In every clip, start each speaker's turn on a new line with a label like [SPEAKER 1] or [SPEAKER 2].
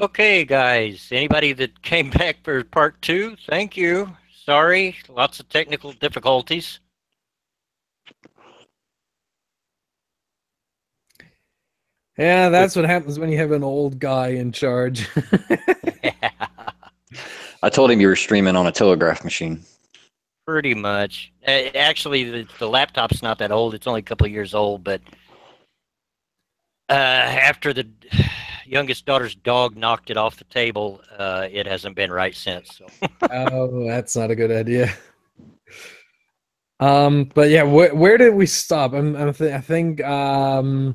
[SPEAKER 1] Okay, guys. Anybody that came back for part two, thank you. Sorry, lots of technical difficulties.
[SPEAKER 2] Yeah,
[SPEAKER 1] With
[SPEAKER 2] that's what happens when you have an old guy in charge.
[SPEAKER 1] yeah,
[SPEAKER 3] I told him you were streaming on a telegraph machine.
[SPEAKER 1] pretty much. Actually, the laptop's not that old. It's only a couple of years old, but after the youngest daughter's dog knocked it off the table, it hasn't been right since. So.
[SPEAKER 2] Oh, that's not a good idea. But yeah, where did we stop? I think
[SPEAKER 3] You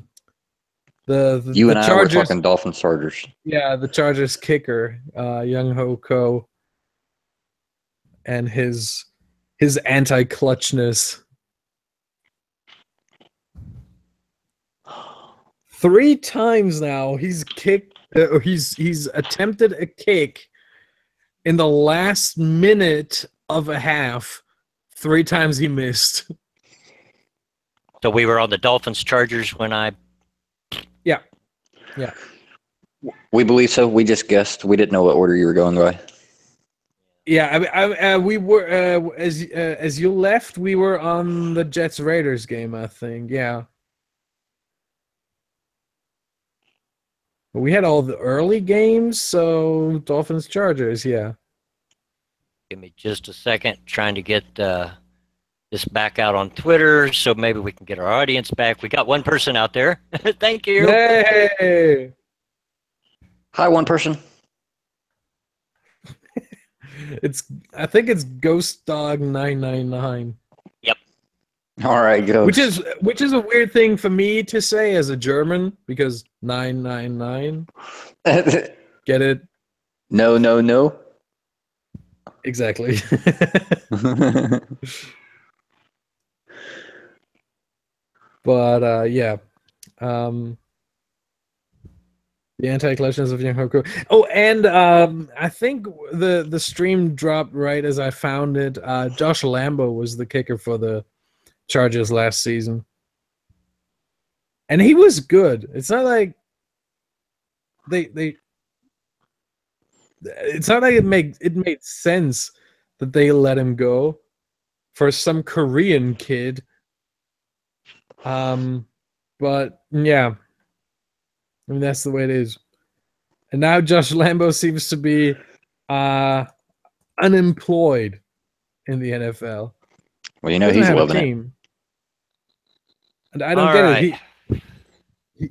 [SPEAKER 2] the
[SPEAKER 3] and I were
[SPEAKER 2] Chargers.
[SPEAKER 3] talking Dolphins Chargers.
[SPEAKER 2] Yeah, the Chargers kicker, Young Ho Ko, and his anti-clutchness. 3 times now he's kicked. He's attempted a kick in the last minute of a half. 3 times he missed.
[SPEAKER 1] So we were on the Dolphins Chargers when I.
[SPEAKER 2] Yeah, yeah.
[SPEAKER 3] We believe so. We just guessed. We didn't know what order you were going by.
[SPEAKER 2] Yeah, we were as you left, we were on the Jets Raiders game, I think. Yeah, we had all the early games, so Dolphins Chargers. Yeah,
[SPEAKER 1] Give me just a second, trying to get this back out on Twitter, so maybe we can get our audience back. We got one person out there. Thank you.
[SPEAKER 2] hey,
[SPEAKER 3] Hi, one person.
[SPEAKER 2] I think it's Ghost Dog 999,
[SPEAKER 1] Yep.
[SPEAKER 3] All right, go.
[SPEAKER 2] which is a weird thing for me to say as a German because 999. Get it?
[SPEAKER 3] No, no, no.
[SPEAKER 2] Exactly. But yeah, um, the anti-collections of Young Hoku. Oh, and I think the stream dropped right as I found it. Josh Lambo was the kicker for the Chargers last season, and he was good. It's not like they. It's not like it made sense that they let him go for some Korean kid. But yeah, I mean that's the way it is. And now Josh Lambo seems to be unemployed in the NFL.
[SPEAKER 3] Well, you
[SPEAKER 2] He
[SPEAKER 3] know
[SPEAKER 2] doesn't
[SPEAKER 3] he's
[SPEAKER 2] have a
[SPEAKER 3] loving it.
[SPEAKER 2] team, and I don't
[SPEAKER 1] All
[SPEAKER 2] get it.
[SPEAKER 1] right.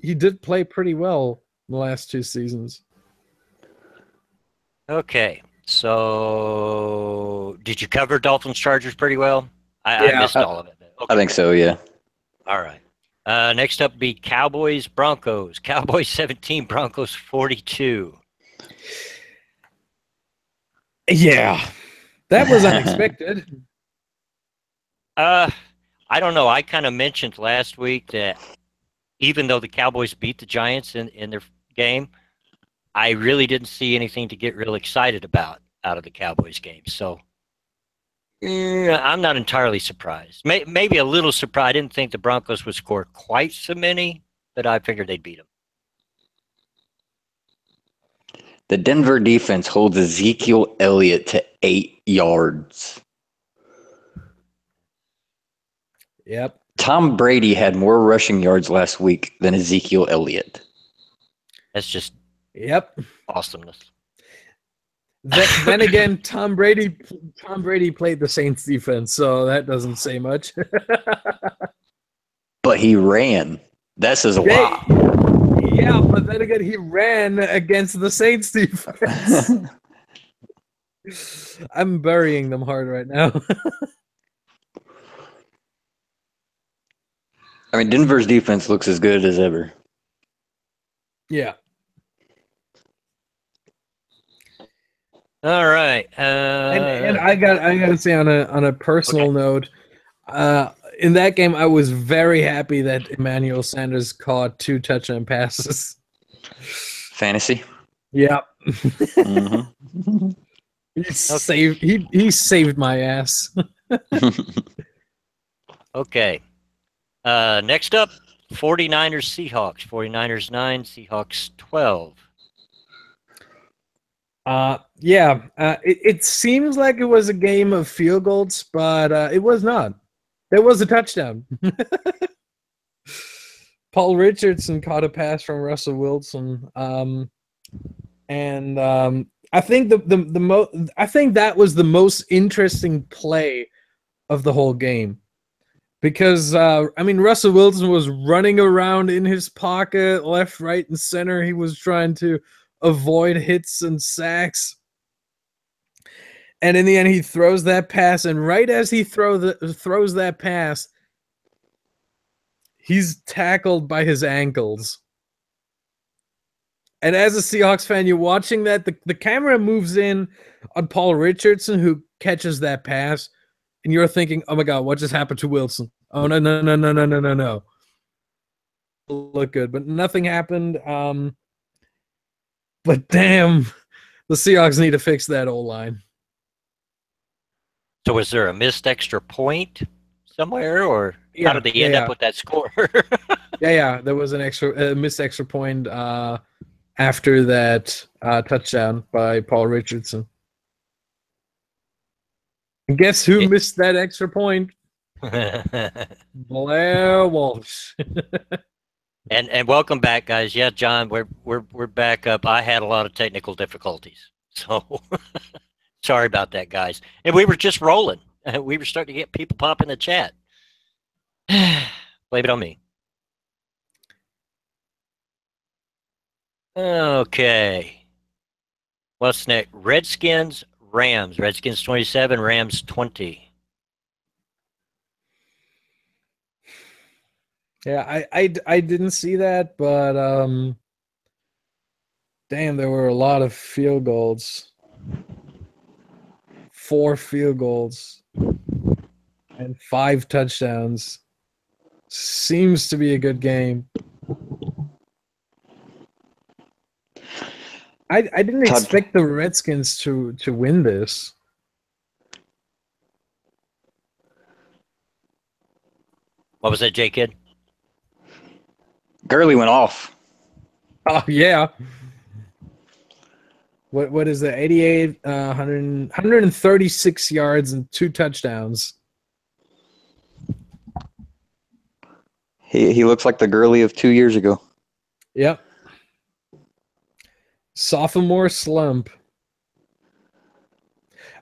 [SPEAKER 2] He did play pretty well the last 2 seasons.
[SPEAKER 1] Okay. So, did you cover Dolphins Chargers pretty well? I
[SPEAKER 2] Yeah,
[SPEAKER 1] missed all of it.
[SPEAKER 3] I
[SPEAKER 1] Okay.
[SPEAKER 3] think so. Yeah.
[SPEAKER 1] All right. Next up be Cowboys Broncos. Cowboys 17, Broncos 42.
[SPEAKER 2] yeah, that was unexpected.
[SPEAKER 1] I don't know. I kind of mentioned last week that even though the Cowboys beat the Giants in their game, I really didn't see anything to get real excited about out of the Cowboys game. So I'm not entirely surprised. Maybe a little surprised. I didn't think the Broncos would score quite so many, but I figured they'd beat them.
[SPEAKER 3] The Denver defense holds Ezekiel Elliott to 8 yards.
[SPEAKER 2] Yep.
[SPEAKER 3] Tom Brady had more rushing yards last week than Ezekiel Elliott.
[SPEAKER 1] That's just
[SPEAKER 2] Yep.
[SPEAKER 1] awesomeness.
[SPEAKER 2] Then again, Tom Brady played the Saints defense, so that doesn't say much.
[SPEAKER 3] But he ran. That says a lot.
[SPEAKER 2] Yeah, but then again, he ran against the Saints defense. I'm burying them hard right now.
[SPEAKER 3] I mean, Denver's defense looks as good as ever.
[SPEAKER 2] Yeah.
[SPEAKER 1] All right.
[SPEAKER 2] And I gotta say on a personal note, in that game I was very happy that Emmanuel Sanders caught 2 touchdown passes.
[SPEAKER 3] Fantasy.
[SPEAKER 2] Yeah.
[SPEAKER 3] Mm-hmm.
[SPEAKER 2] He saved my ass.
[SPEAKER 1] Okay. Next up, 49ers Seahawks. 49ers 9, Seahawks 12.
[SPEAKER 2] It seems like it was a game of field goals, but it was not. There was a touchdown. Paul Richardson caught a pass from Russell Wilson, and I think I think that was the most interesting play of the whole game. Because, Russell Wilson was running around in his pocket, left, right, and center. He was trying to avoid hits and sacks. And in the end, he throws that pass. And right as he throws that pass, he's tackled by his ankles. And as a Seahawks fan, you're watching that. The camera moves in on Paul Richardson, who catches that pass. And you're thinking, oh, my God, what just happened to Wilson? Oh, no. Look good, but nothing happened. But damn, the Seahawks need to fix that O-line.
[SPEAKER 1] So was there a missed extra point somewhere, or how did they end up with that score?
[SPEAKER 2] There was a missed extra point after that touchdown by Paul Richardson. And guess who missed that extra point? Blair Walsh.
[SPEAKER 1] and welcome back, guys. Yeah, John, we're back up. I had a lot of technical difficulties, so sorry about that, guys. And we were just rolling. We were starting to get people pop in the chat. Blame it on me. Okay. What's next? Redskins, Rams. Redskins 27, Rams 20.
[SPEAKER 2] Yeah, I didn't see that, but damn, there were a lot of field goals. 4 field goals and 5 touchdowns. Seems to be a good game. I didn't expect the Redskins to win this.
[SPEAKER 1] What was that, J-Kid?
[SPEAKER 3] Gurley went off.
[SPEAKER 2] Oh, yeah. What is that? 88, 136 yards and 2 touchdowns.
[SPEAKER 3] He looks like the Gurley of 2 years ago.
[SPEAKER 2] Yep. Sophomore slump.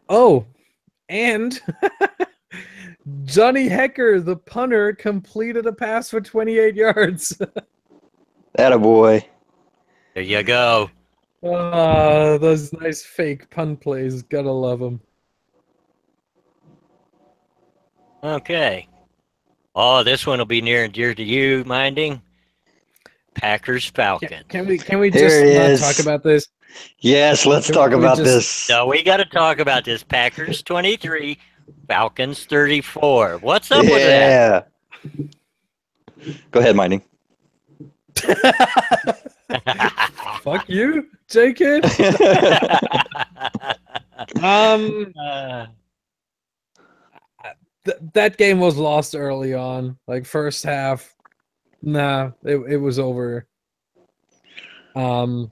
[SPEAKER 2] Oh, and Johnny Hecker, the punter, completed a pass for 28 yards.
[SPEAKER 3] Attaboy.
[SPEAKER 1] There you go.
[SPEAKER 2] Those nice fake punt plays. Gotta love them.
[SPEAKER 1] Okay. Oh, this one will be near and dear to you, Minding. Packers Falcons.
[SPEAKER 2] Can we just not talk about this?
[SPEAKER 3] Yes, let's talk about this.
[SPEAKER 1] No, we got to talk about this. Packers 23, Falcons 34. What's up with that?
[SPEAKER 3] Go ahead, Minding.
[SPEAKER 2] Fuck you, J-Kid. That game was lost early on. Like first half, nah, it was over. I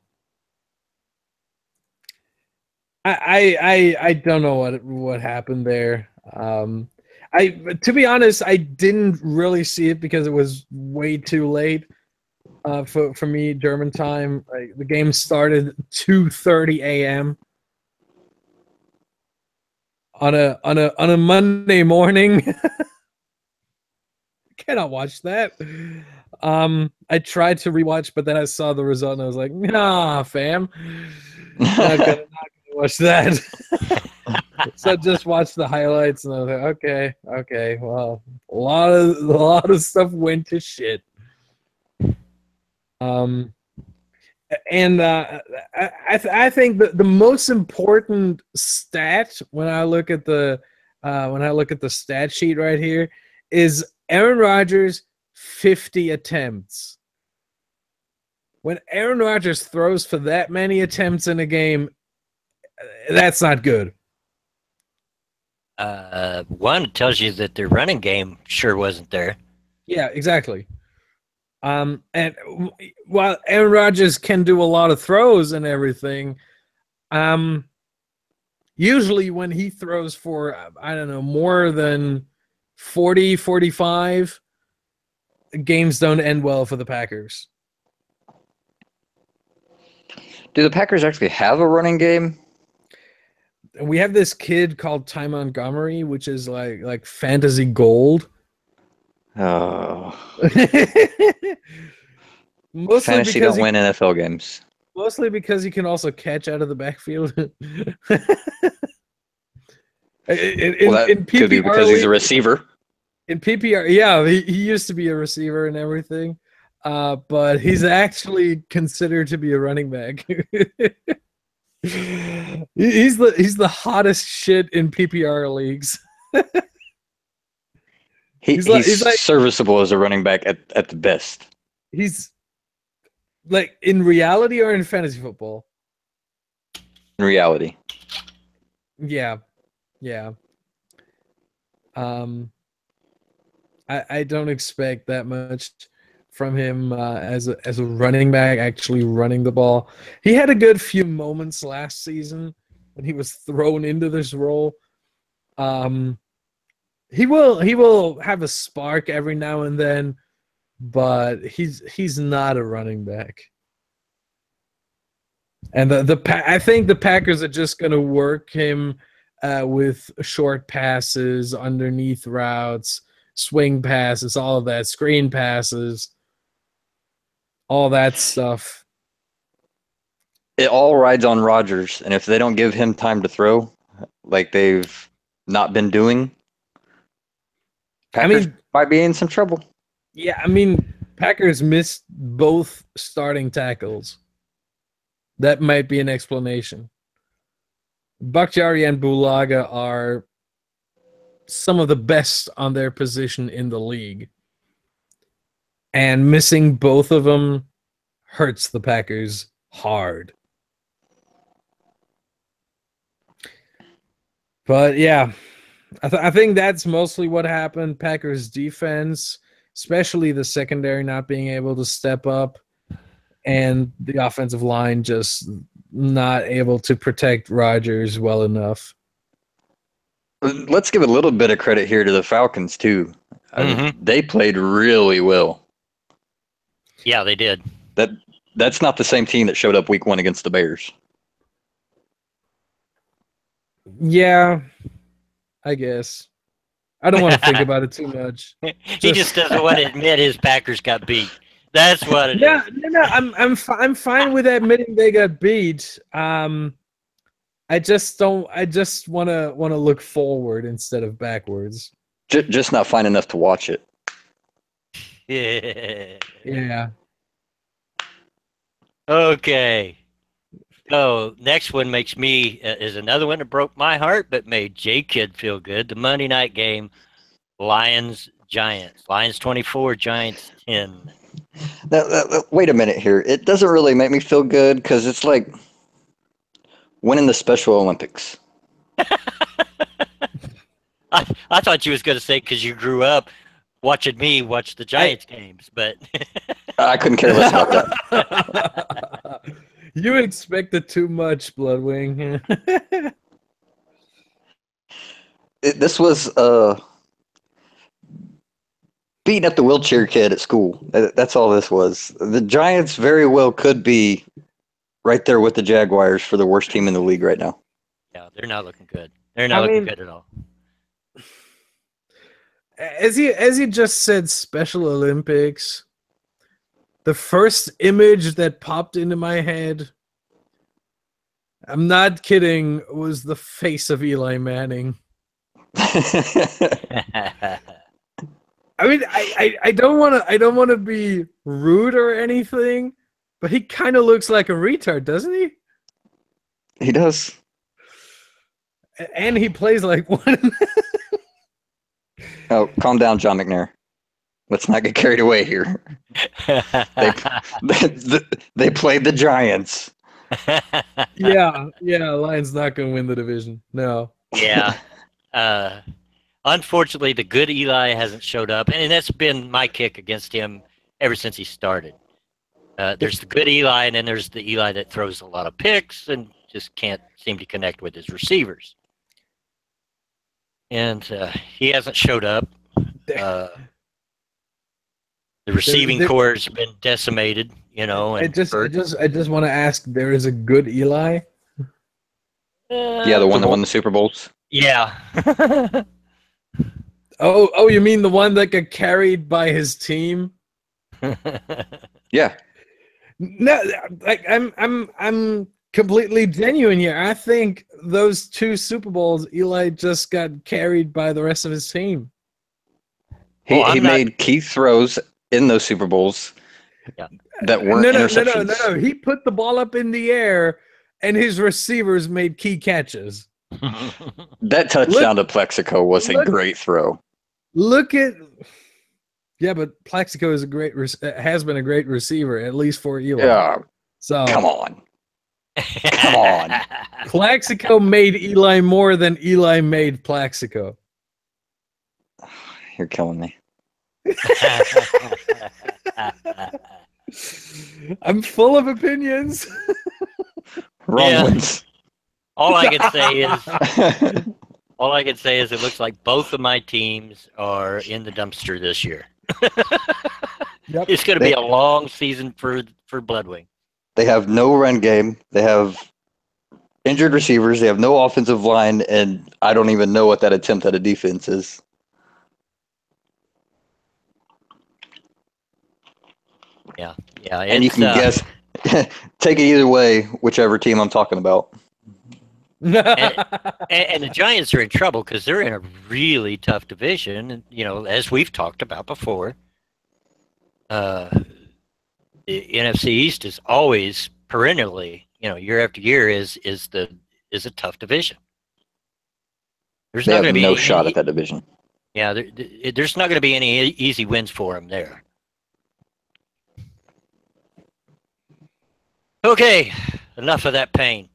[SPEAKER 2] don't know what happened there. To be honest, I didn't really see it because it was way too late. For me, German time. Like, the game started 2:30 a.m. on a Monday morning. Cannot watch that. I tried to rewatch, but then I saw the result and I was like, nah, fam. Not gonna watch that. So I just watched the highlights and I was like, okay, well, a lot of stuff went to shit. I think the most important stat when I look at the stat sheet right here is Aaron Rodgers 50 attempts. When Aaron Rodgers throws for that many attempts in a game, that's not good.
[SPEAKER 1] One, it tells you that their running game sure wasn't there.
[SPEAKER 2] Yeah, exactly. And while Aaron Rodgers can do a lot of throws and everything, Usually when he throws for, I don't know, more than 40, 45, games don't end well for the Packers.
[SPEAKER 3] Do the Packers actually have a running game?
[SPEAKER 2] We have this kid called Ty Montgomery, which is like fantasy gold.
[SPEAKER 3] Oh,
[SPEAKER 2] Mostly
[SPEAKER 3] fantasy
[SPEAKER 2] because
[SPEAKER 3] don't win NFL games.
[SPEAKER 2] Mostly because he can also catch out of the backfield. in
[SPEAKER 3] Well, that
[SPEAKER 2] in
[SPEAKER 3] could be because he's a receiver.
[SPEAKER 2] In PPR, yeah, he used to be a receiver and everything, but he's actually considered to be a running back. he's the hottest shit in PPR leagues.
[SPEAKER 3] He's like, serviceable as a running back at the best.
[SPEAKER 2] He's like in reality or in fantasy football?
[SPEAKER 3] In reality.
[SPEAKER 2] Yeah. I don't expect that much from him as a running back actually running the ball. He had a good few moments last season when he was thrown into this role. He will have a spark every now and then, but he's not a running back. And I think the Packers are just going to work him with short passes, underneath routes, swing passes, all of that, screen passes, all that stuff.
[SPEAKER 3] It all rides on Rodgers, and if they don't give him time to throw, like they've not been doing, Packers might be in some trouble.
[SPEAKER 2] Yeah, Packers missed both starting tackles. That might be an explanation. Bakhtiari and Bulaga are some of the best on their position in the league. And missing both of them hurts the Packers hard. But yeah, I think that's mostly what happened. Packers defense, especially the secondary not being able to step up, and the offensive line just not able to protect Rodgers well enough.
[SPEAKER 3] Let's give a little bit of credit here to the Falcons, too. They played really well.
[SPEAKER 1] Yeah, they did.
[SPEAKER 3] That's not the same team that showed up week 1 against the Bears.
[SPEAKER 2] Yeah, I guess. I don't want to think about it too much.
[SPEAKER 1] He just doesn't want to admit his Packers got beat. That's what it is.
[SPEAKER 2] No. I'm fine with admitting they got beat. I just don't. I just want to look forward instead of backwards.
[SPEAKER 3] Just not fine enough to watch it.
[SPEAKER 2] Yeah.
[SPEAKER 1] Okay. So next one makes me is another one that broke my heart, but made J Kid feel good. The Monday night game, Lions Giants. Lions 24, Giants 10.
[SPEAKER 3] Now, wait a minute here. It doesn't really make me feel good because it's like winning the Special Olympics.
[SPEAKER 1] I thought you was going to say because you grew up watching me watch the Giants games, but
[SPEAKER 3] I couldn't care less about that.
[SPEAKER 2] You expected too much, Bloodwing.
[SPEAKER 3] This was beating up the wheelchair kid at school. That's all this was. The Giants very well could be right there with the Jaguars for the worst team in the league right now.
[SPEAKER 1] Yeah, they're not looking good. They're not looking good at all.
[SPEAKER 2] As you just said, Special Olympics. The first image that popped into my head, I'm not kidding, was the face of Eli Manning. I don't want to be rude or anything, but he kind of looks like a retard, doesn't he?
[SPEAKER 3] He does.
[SPEAKER 2] And he plays like one.
[SPEAKER 3] Oh, calm down, John McNair. Let's not get carried away here. They played the Giants.
[SPEAKER 2] Yeah, Lions not going to win the division. No.
[SPEAKER 1] Yeah. Unfortunately, the good Eli hasn't showed up, and that's been my kick against him ever since he started. There's the good Eli, and then there's the Eli that throws a lot of picks and just can't seem to connect with his receivers. And he hasn't showed up. The receiving core has been decimated, you know. And
[SPEAKER 2] I just want to ask: there is a good Eli?
[SPEAKER 3] Yeah, the one that won the Super Bowls.
[SPEAKER 1] Yeah.
[SPEAKER 2] Oh, you mean the one that got carried by his team?
[SPEAKER 3] Yeah.
[SPEAKER 2] No, like I'm completely genuine here. I think those 2 Super Bowls, Eli just got carried by the rest of his team.
[SPEAKER 3] He made key throws in those Super Bowls that weren't interceptions.
[SPEAKER 2] No. He put the ball up in the air, and his receivers made key catches.
[SPEAKER 3] That touchdown to Plexico was a great throw.
[SPEAKER 2] Yeah, but Plexico is has been a great receiver, at least for Eli.
[SPEAKER 3] Yeah.
[SPEAKER 2] So
[SPEAKER 3] come on. Come on.
[SPEAKER 2] Plexico made Eli more than Eli made Plexico.
[SPEAKER 3] You're killing me.
[SPEAKER 2] I'm full of opinions.
[SPEAKER 3] Wrong ones.
[SPEAKER 1] All I can say is it looks like both of my teams are in the dumpster this year.
[SPEAKER 2] Yep.
[SPEAKER 1] It's going to be a long season for Bloodwing.
[SPEAKER 3] They have no run game. They have injured receivers. They have no offensive line, and I don't even know what that attempt at a defense is.
[SPEAKER 1] Yeah.
[SPEAKER 3] And you can guess, take it either way, whichever team I'm talking about.
[SPEAKER 1] and the Giants are in trouble because they're in a really tough division. And, you know, as we've talked about before, the NFC East is always perennially, you know, year after year is a tough division. There's not going to be
[SPEAKER 3] no shot at that division.
[SPEAKER 1] Yeah, there's not going to be any easy wins for them there. Okay, enough of that pain.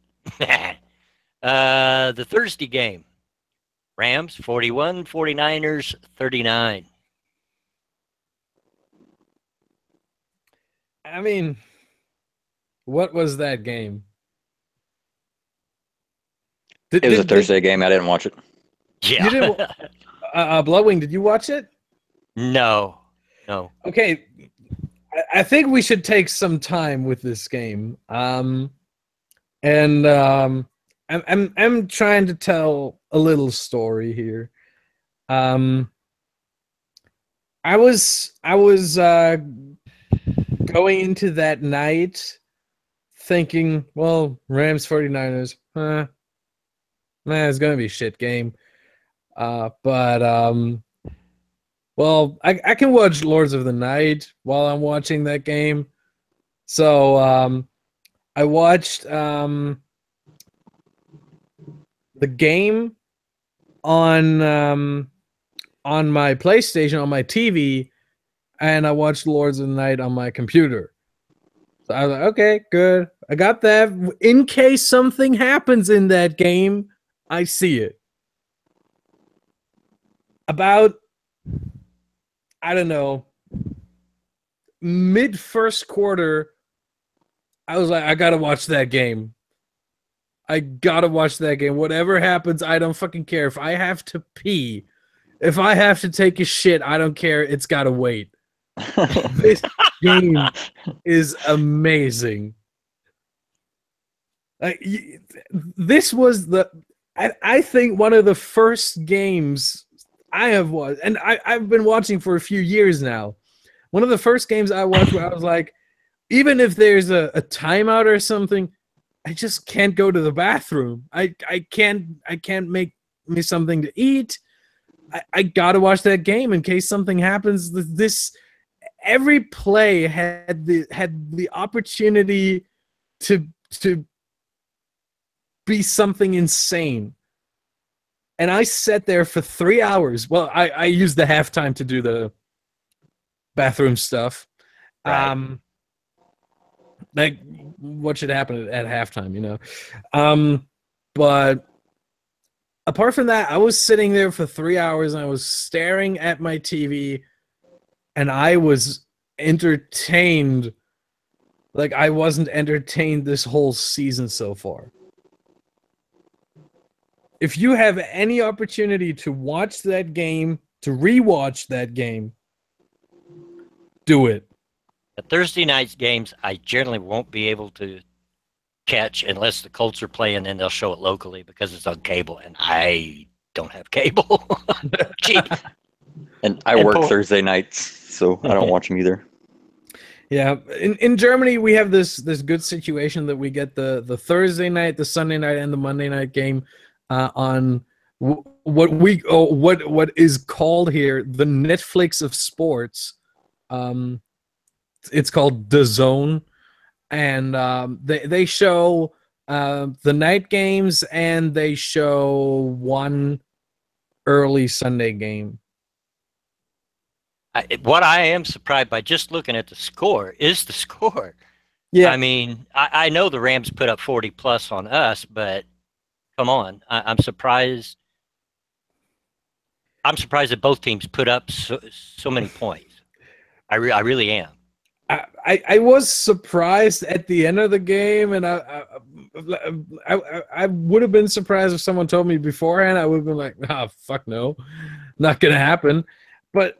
[SPEAKER 1] The Thursday game, Rams 41, 49ers 39.
[SPEAKER 2] I mean, what was that game?
[SPEAKER 3] It was a Thursday game. I didn't watch it.
[SPEAKER 1] Yeah.
[SPEAKER 2] You didn't, Bloodwing, did you watch it?
[SPEAKER 1] No.
[SPEAKER 2] Okay, I think we should take some time with this game. I'm trying to tell a little story here. I was going into that night thinking, well, Rams 49ers, man, it's gonna be a shit game. Well, I can watch Lords of the Night while I'm watching that game. So I watched the game on my PlayStation, on my TV, and I watched Lords of the Night on my computer. So I was like, okay, good. I got that. In case something happens in that game, I see it. About, I don't know, mid first quarter, I was like, I gotta watch that game. Whatever happens, I don't fucking care. If I have to pee, if I have to take a shit, I don't care. It's gotta wait. This game is amazing. This was I think one of the first games I have watched, and I've been watching for a few years now. One of the first games I watched where I was like, even if there's a timeout or something, I just can't go to the bathroom. I can't make me something to eat. I gotta watch that game in case something happens. Every play had the opportunity to be something insane. And I sat there for 3 hours. Well, I used the halftime to do bathroom stuff.
[SPEAKER 1] Right.
[SPEAKER 2] Like what should happen at halftime, you know? But apart from that, I was sitting there for 3 hours and I was staring at my TV and I was entertained like I wasn't entertained this whole season so far. if you have any opportunity to watch that game, to rewatch that game, do it.
[SPEAKER 1] The Thursday night games, I generally won't be able to catch unless the Colts are playing, and they'll show it locally because it's on cable, and I don't have cable. Cheap.
[SPEAKER 3] And I work Thursday nights, so I don't watch them either.
[SPEAKER 2] Yeah, in Germany we have this good situation that we get the Thursday night, the Sunday night, and the Monday night game on what is called here the Netflix of sports. It's called DAZN, and they show the night games, and they show one early Sunday game.
[SPEAKER 1] What I am surprised by just looking at the score is the score.
[SPEAKER 2] Yeah,
[SPEAKER 1] I mean, I know the Rams put up 40 plus on us, but come on, I'm surprised. I'm surprised that both teams put up so many points. I really am.
[SPEAKER 2] I was surprised at the end of the game, and I would have been surprised if someone told me beforehand. I would have been like, fuck no, not gonna happen. But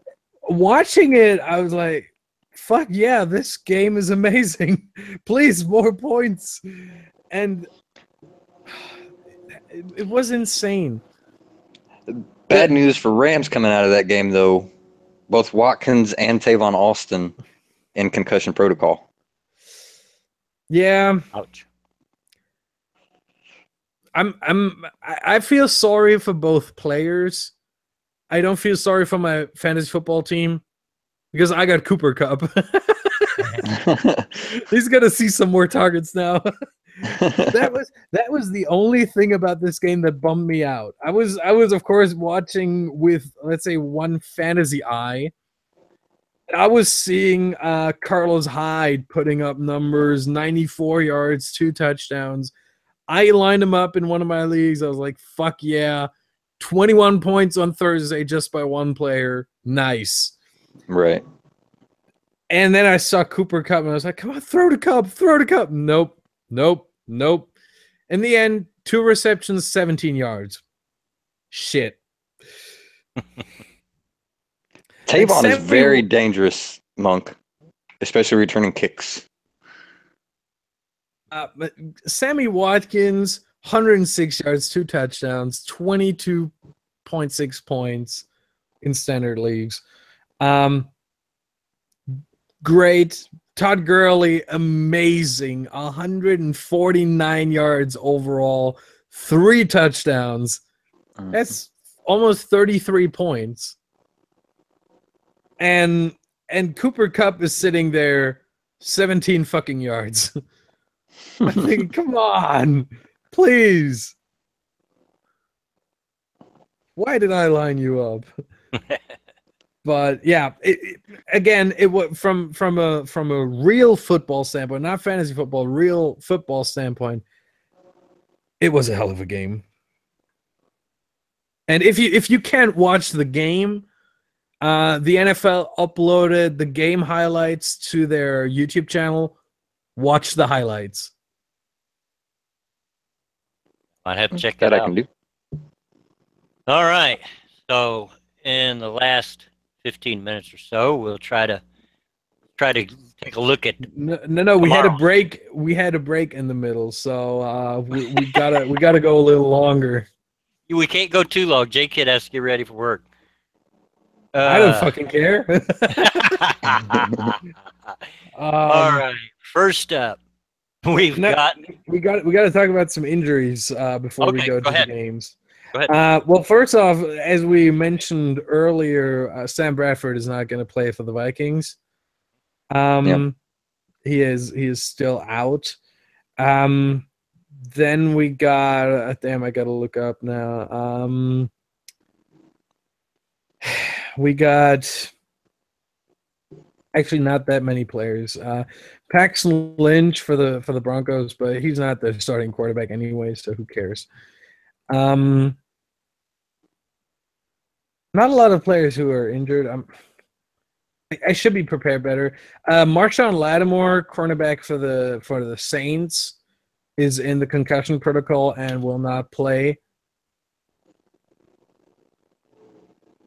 [SPEAKER 2] watching it, I was like, fuck yeah, this game is amazing. Please, more points. And it was insane.
[SPEAKER 3] Bad news for Rams coming out of that game, though. Both Watkins and Tavon Austin in concussion protocol.
[SPEAKER 2] Yeah.
[SPEAKER 1] Ouch.
[SPEAKER 2] I feel sorry for both players. I don't feel sorry for my fantasy football team because I got Cooper Kupp. He's gonna see some more targets now. That was the only thing about this game that bummed me out. I was of course watching with, let's say, one fantasy eye. I was seeing Carlos Hyde putting up numbers, 94 yards, 2 touchdowns. I lined him up in one of my leagues. I was like, fuck yeah. 21 points on Thursday just by one player. Nice.
[SPEAKER 3] Right.
[SPEAKER 2] And then I saw Cooper Kupp, and I was like, come on, throw to Kupp. Nope. In the end, 2 receptions, 17 yards. Shit.
[SPEAKER 3] Tavon is very dangerous, Monk, especially returning kicks.
[SPEAKER 2] But Sammy Watkins, 106 yards, 2 touchdowns, 22.6 points in standard leagues. Great. Todd Gurley, amazing. 149 yards overall, 3 touchdowns. That's almost 33 points. And Cooper Kupp is sitting there 17 fucking yards. I'm thinking, come on, please. Why did I line you up? But yeah, it was from a real football standpoint, not fantasy football, real football standpoint. It was a hell of a game. And if you can't watch the game, the NFL uploaded the game highlights to their YouTube channel. Watch the highlights.
[SPEAKER 1] I'd have to check that out.
[SPEAKER 3] I can do.
[SPEAKER 1] All right. So in the last 15 minutes or so, we'll try to take a look at.
[SPEAKER 2] No. We had a break. We had a break in the middle, so we gotta go a little longer.
[SPEAKER 1] We can't go too long. J-Kid has to get ready for work.
[SPEAKER 2] I don't fucking care.
[SPEAKER 1] All right. First up, we got
[SPEAKER 2] to talk about some injuries before we go to the games.
[SPEAKER 1] Go ahead.
[SPEAKER 2] Well, first off, as we mentioned earlier, Sam Bradford is not going to play for the Vikings. He is still out. Then we got I got to look up now. We got actually not that many players. Paxton Lynch for the Broncos, but he's not the starting quarterback anyway, so who cares? Not a lot of players who are injured. I should be prepared better. Marshawn Lattimore, cornerback for the Saints, is in the concussion protocol and will not play.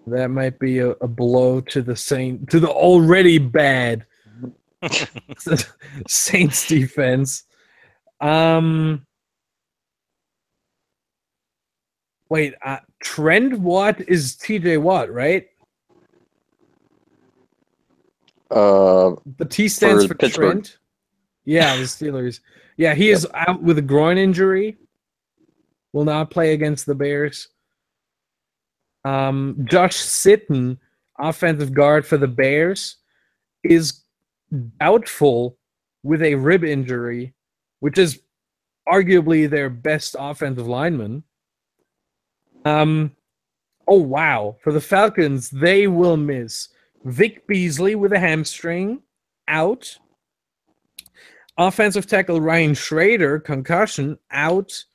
[SPEAKER 2] That might be a blow to the already bad Saints defense. Wait, Trent Watt is TJ Watt, right? The T stands for
[SPEAKER 3] Pittsburgh.
[SPEAKER 2] Trent. Yeah, the Steelers. Yeah, he is out with a groin injury. Will not play against the Bears. Josh Sitton, offensive guard for the Bears, is doubtful with a rib injury, which is arguably their best offensive lineman. Oh wow. For the Falcons, they will miss Vic Beasley with a hamstring, out. Offensive tackle Ryan Schrader, concussion, out.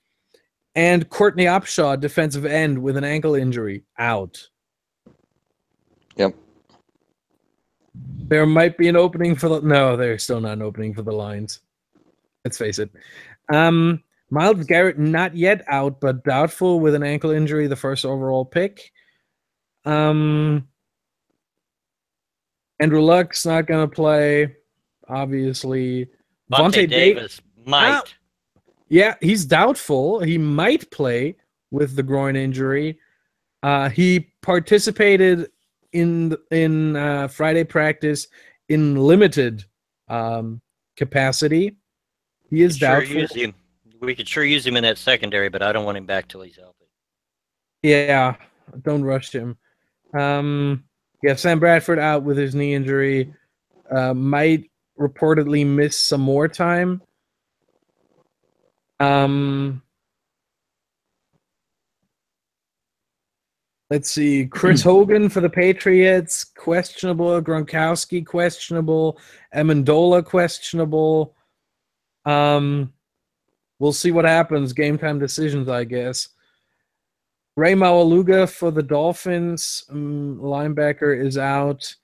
[SPEAKER 2] And Courtney Upshaw, defensive end, with an ankle injury, out.
[SPEAKER 3] Yep.
[SPEAKER 2] There might be an opening for the... No, there's still not an opening for the Lions. Let's face it. Myles Garrett, not yet out, but doubtful with an ankle injury, the first overall pick. Andrew Luck's not going to play, obviously.
[SPEAKER 1] Vontae Davis might.
[SPEAKER 2] Yeah, he's doubtful. He might play with the groin injury. He participated in Friday practice in limited capacity. He is doubtful.
[SPEAKER 1] We could sure use him in that secondary, but I don't want him back till he's healthy.
[SPEAKER 2] Yeah, don't rush him. Yeah, Sam Bradford out with his knee injury. Might reportedly miss some more time. Let's see. Chris Hogan for the Patriots, questionable. Gronkowski, questionable. Amendola, questionable. We'll see what happens. Game time decisions, I guess. Ray Maualuga for the Dolphins, linebacker, is out.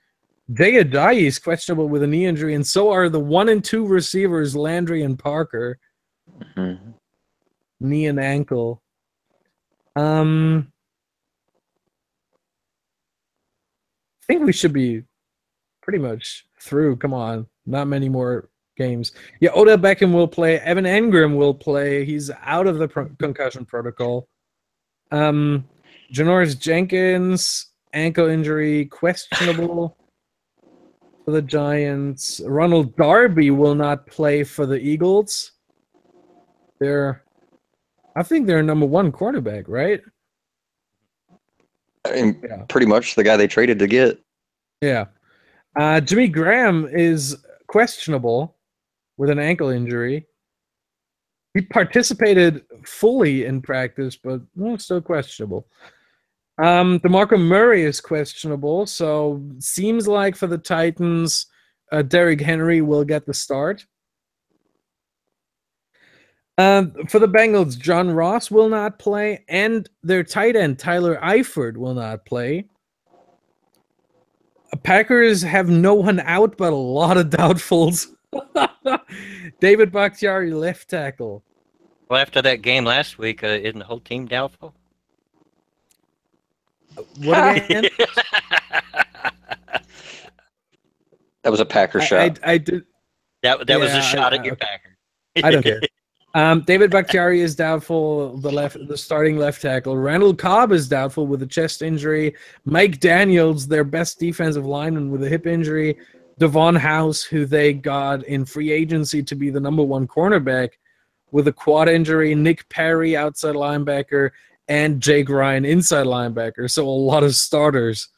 [SPEAKER 2] Jay Ajayi is questionable with a knee injury, and so are the 1 and 2 receivers, Landry and Parker.
[SPEAKER 3] Mm-hmm.
[SPEAKER 2] Knee and ankle. I think we should be pretty much through. Come on. Not many more games. Yeah, Odell Beckham will play. Evan Engram will play. He's out of the concussion protocol. Janoris Jenkins, ankle injury, questionable for the Giants. Ronald Darby will not play for the Eagles. I think they're number 1 quarterback, right?
[SPEAKER 3] Pretty much the guy they traded to get.
[SPEAKER 2] Yeah. Jimmy Graham is questionable with an ankle injury. He participated fully in practice, but still questionable. DeMarco Murray is questionable, so seems like for the Titans, Derrick Henry will get the start. For the Bengals, John Ross will not play, and their tight end, Tyler Eifert, will not play. Packers have no one out, but a lot of doubtfuls. David Bakhtiari, left tackle.
[SPEAKER 1] Well, after that game last week, isn't the whole team doubtful?
[SPEAKER 2] What again?
[SPEAKER 3] That was a Packer shot.
[SPEAKER 2] I did.
[SPEAKER 1] That was a shot at your Packer.
[SPEAKER 2] I don't care. David Bakhtiari is doubtful, the starting left tackle. Randall Cobb is doubtful with a chest injury. Mike Daniels, their best defensive lineman, with a hip injury. Devon House, who they got in free agency to be the number 1 cornerback, with a quad injury. Nick Perry, outside linebacker, and Jake Ryan, inside linebacker. So a lot of starters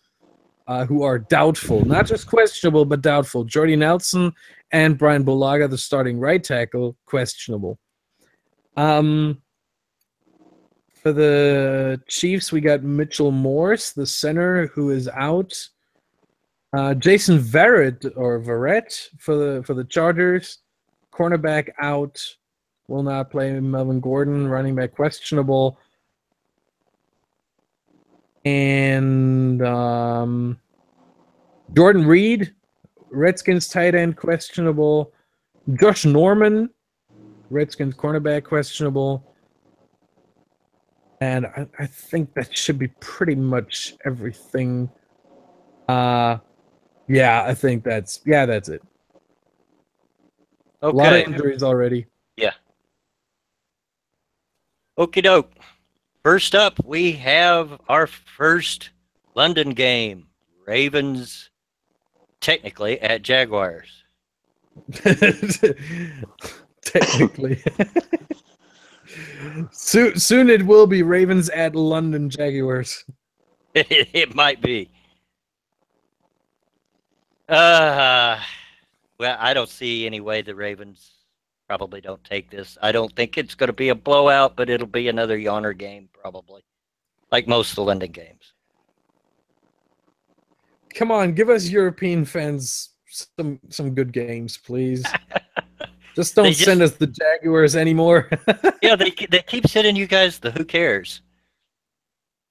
[SPEAKER 2] who are doubtful. Not just questionable, but doubtful. Jordy Nelson and Brian Bulaga, the starting right tackle, questionable. For the Chiefs, we got Mitchell Morse, the center, who is out. Jason Verrett for the Chargers, cornerback, out. Will not play. Melvin Gordon, running back, questionable. And Jordan Reed, Redskins tight end, questionable. Josh Norman, Redskins cornerback, questionable. And I think that should be pretty much everything. Yeah, I think that's it. A lot of
[SPEAKER 1] Okay.
[SPEAKER 2] injuries already.
[SPEAKER 1] Yeah. Okie doke. First up, we have our first London game. Ravens, technically, at Jaguars.
[SPEAKER 2] Technically. Soon it will be Ravens at London Jaguars.
[SPEAKER 1] It might be. Well, I don't see any way the Ravens probably don't take this. I don't think it's going to be a blowout, but it'll be another yawner game probably, like most of the London games.
[SPEAKER 2] Come on, give us European fans some good games, please. Just don't send us the Jaguars anymore.
[SPEAKER 1] Yeah, they keep sending you guys the who cares.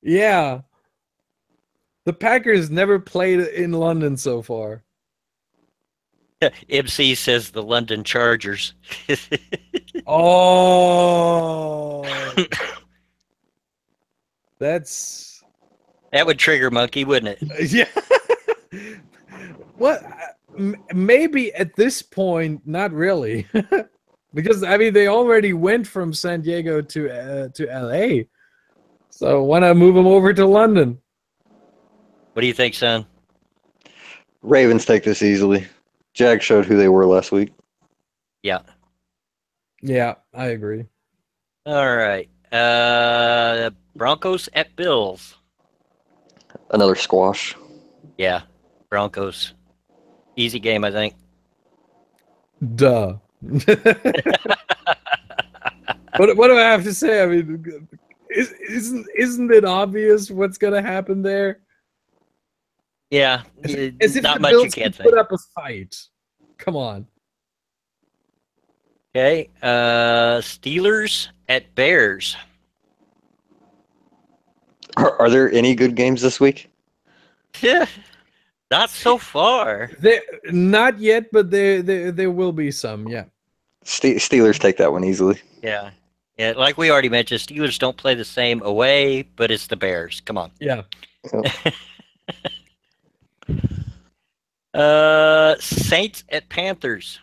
[SPEAKER 2] Yeah. The Packers never played in London so far.
[SPEAKER 1] MC says the London Chargers.
[SPEAKER 2] Oh.
[SPEAKER 1] That would trigger Monkey, wouldn't it?
[SPEAKER 2] Yeah. What? Maybe at this point, not really. Because, I mean, they already went from San Diego to LA. So why not move them over to London?
[SPEAKER 1] What do you think, son?
[SPEAKER 3] Ravens take this easily. Jag showed who they were last week.
[SPEAKER 1] Yeah.
[SPEAKER 2] Yeah, I agree.
[SPEAKER 1] All right. Broncos at Bills.
[SPEAKER 3] Another squash.
[SPEAKER 1] Yeah. Broncos. Easy game, I think.
[SPEAKER 2] Duh. What do I have to say? I mean, isn't it obvious what's going to happen there?
[SPEAKER 1] Yeah,
[SPEAKER 2] as if
[SPEAKER 1] not
[SPEAKER 2] the
[SPEAKER 1] much
[SPEAKER 2] Bills
[SPEAKER 1] you can't say.
[SPEAKER 2] put up a fight. Come on.
[SPEAKER 1] Okay, Steelers at Bears.
[SPEAKER 3] Are there any good games this week?
[SPEAKER 1] Yeah, not so far.
[SPEAKER 2] Not yet, but there will be some. Yeah.
[SPEAKER 3] Steelers take that one easily.
[SPEAKER 1] Yeah. Yeah, like we already mentioned, Steelers don't play the same away, but it's the Bears. Come on.
[SPEAKER 2] Yeah.
[SPEAKER 1] Saints at Panthers.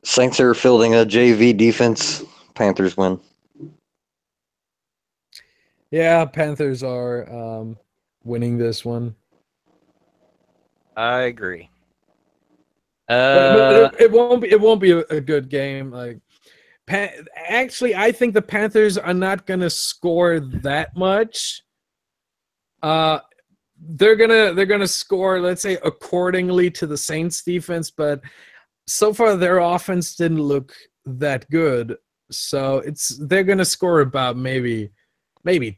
[SPEAKER 3] Saints are fielding a JV defense. Panthers win.
[SPEAKER 2] Yeah, Panthers are winning this one.
[SPEAKER 1] I agree.
[SPEAKER 2] But it won't be a good game. Like, actually, I think the Panthers are not gonna score that much. They're gonna score, let's say, accordingly to the Saints defense, but so far their offense didn't look that good. So they're gonna score about maybe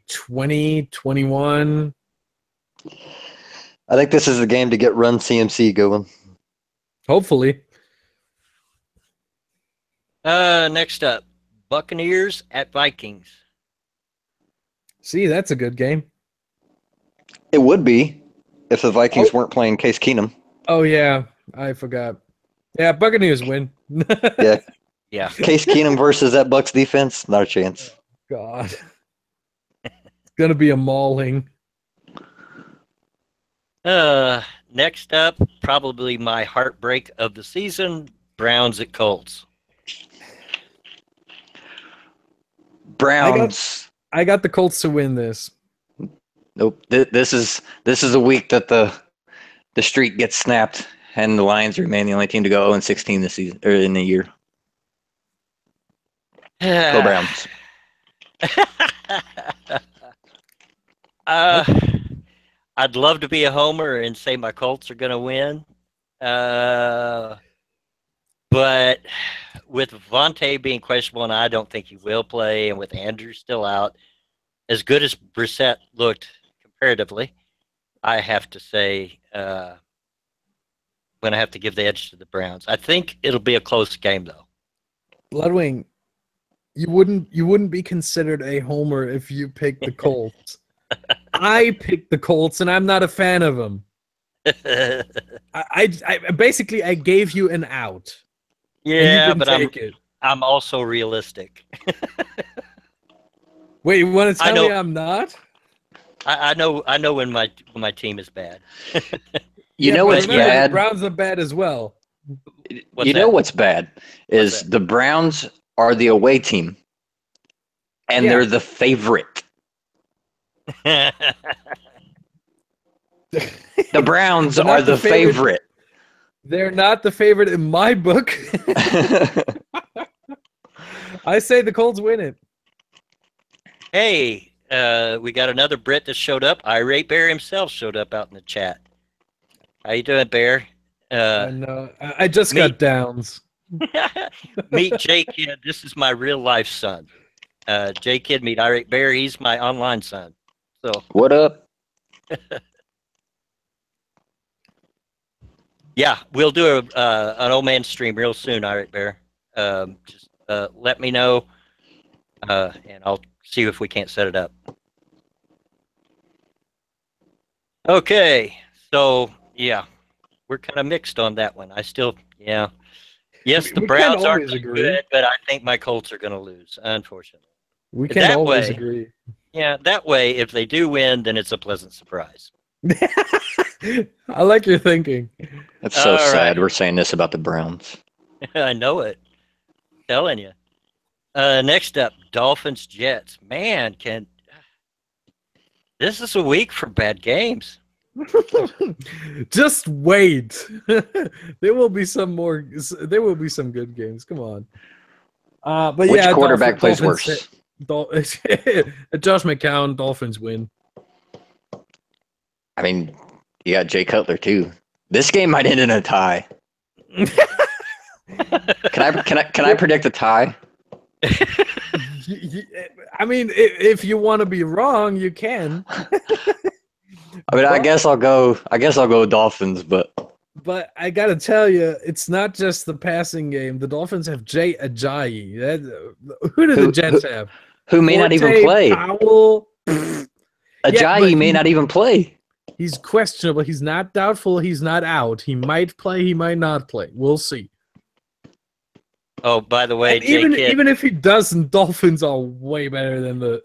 [SPEAKER 2] 20, 21.
[SPEAKER 3] I think this is the game to get Run CMC going.
[SPEAKER 2] Hopefully.
[SPEAKER 1] Next up, Buccaneers at Vikings.
[SPEAKER 2] See, that's a good game.
[SPEAKER 3] It would be if the Vikings weren't playing Case Keenum.
[SPEAKER 2] Oh yeah, I forgot. Yeah, Buccaneers win.
[SPEAKER 3] Yeah.
[SPEAKER 1] Yeah.
[SPEAKER 3] Case Keenum versus that Bucs defense, not a chance.
[SPEAKER 2] God. It's gonna be a mauling.
[SPEAKER 1] Next up, probably my heartbreak of the season, Browns at Colts.
[SPEAKER 3] Browns.
[SPEAKER 2] I got the Colts to win this.
[SPEAKER 3] Nope. This is a week that the streak gets snapped and the Lions remain the only team to go 0-16 this season or in the year. Go Browns.
[SPEAKER 1] I'd love to be a homer and say my Colts are going to win. But with Vontae being questionable, and I don't think he will play, and with Andrew still out, as good as Brissett looked comparatively, I have to say I'm going to have to give the edge to the Browns. I think it'll be a close game, though.
[SPEAKER 2] Bloodwing, you wouldn't be considered a homer if you picked the Colts. I picked the Colts, and I'm not a fan of them. I basically gave you an out.
[SPEAKER 1] Yeah, but
[SPEAKER 2] take it.
[SPEAKER 1] I'm also realistic.
[SPEAKER 2] Wait, you want to
[SPEAKER 1] I
[SPEAKER 2] tell
[SPEAKER 1] know.
[SPEAKER 2] me I'm not?
[SPEAKER 1] I know. I know when my team is bad.
[SPEAKER 3] You
[SPEAKER 2] Yeah,
[SPEAKER 3] know
[SPEAKER 2] but
[SPEAKER 3] what's
[SPEAKER 1] But yeah,
[SPEAKER 2] remember the
[SPEAKER 3] bad?
[SPEAKER 2] Browns are bad as well.
[SPEAKER 1] what's
[SPEAKER 3] You know
[SPEAKER 1] that?
[SPEAKER 3] what's bad
[SPEAKER 1] What's
[SPEAKER 3] is the Browns are the away team, and
[SPEAKER 2] Yeah.
[SPEAKER 3] they're the favorite.
[SPEAKER 1] that?
[SPEAKER 3] The Browns
[SPEAKER 2] They're
[SPEAKER 3] are
[SPEAKER 2] not the
[SPEAKER 3] the
[SPEAKER 2] favorite.
[SPEAKER 3] favorite.
[SPEAKER 2] They're not the favorite in my book. I say the Colts win it.
[SPEAKER 1] Hey, we got another Brit that showed up. Irate Bear himself showed up out in the chat. How you doing, Bear?
[SPEAKER 2] I know. I just
[SPEAKER 1] meet
[SPEAKER 2] got downs.
[SPEAKER 1] meet J Kid. This is my real life son. J Kid, meet Irate Bear. He's my online son. So
[SPEAKER 3] What up?
[SPEAKER 1] yeah, we'll do an old man stream real soon, Irate Bear. Just let me know, and I'll see if we can't set it up. Okay, so yeah, we're kind of mixed on that one. I still, yeah. Yes, the
[SPEAKER 2] We can't
[SPEAKER 1] Browns aren't
[SPEAKER 2] always
[SPEAKER 1] that
[SPEAKER 2] agree.
[SPEAKER 1] good, but I think my Colts are going to lose, unfortunately.
[SPEAKER 2] We can't
[SPEAKER 1] That
[SPEAKER 2] always
[SPEAKER 1] way,
[SPEAKER 2] agree.
[SPEAKER 1] yeah, that way, if they do win, then it's a pleasant surprise.
[SPEAKER 2] I like your thinking.
[SPEAKER 3] That's so
[SPEAKER 1] All
[SPEAKER 3] sad.
[SPEAKER 1] right,
[SPEAKER 3] We're saying this about the Browns.
[SPEAKER 1] I know it. Telling you. Next up, Dolphins Jets. Man, this is a week for bad games.
[SPEAKER 2] Just wait. There will be some more. There will be some good games. Come on. But
[SPEAKER 3] Which
[SPEAKER 2] yeah,
[SPEAKER 3] quarterback plays
[SPEAKER 2] Dolphins.
[SPEAKER 3] worse?
[SPEAKER 2] Josh McCown. Dolphins win.
[SPEAKER 3] I mean, you got Jay Cutler too. This game might end in a tie. Can I predict a tie?
[SPEAKER 2] I mean, if you want to be wrong, you can.
[SPEAKER 3] I mean, I guess I'll go Dolphins, but
[SPEAKER 2] But I gotta tell you, it's not just the passing game. The Dolphins have Jay Ajayi. Who do the Jets have?
[SPEAKER 3] who may not even
[SPEAKER 2] Forte,
[SPEAKER 3] play?
[SPEAKER 2] Powell. Yeah, but
[SPEAKER 3] Ajayi may not even play.
[SPEAKER 2] he's questionable. He's not doubtful. He's not out. He might play. He might not play. We'll see.
[SPEAKER 1] Oh, by the way,
[SPEAKER 2] And even
[SPEAKER 1] J-Kid,
[SPEAKER 2] even if he doesn't, Dolphins are way better than the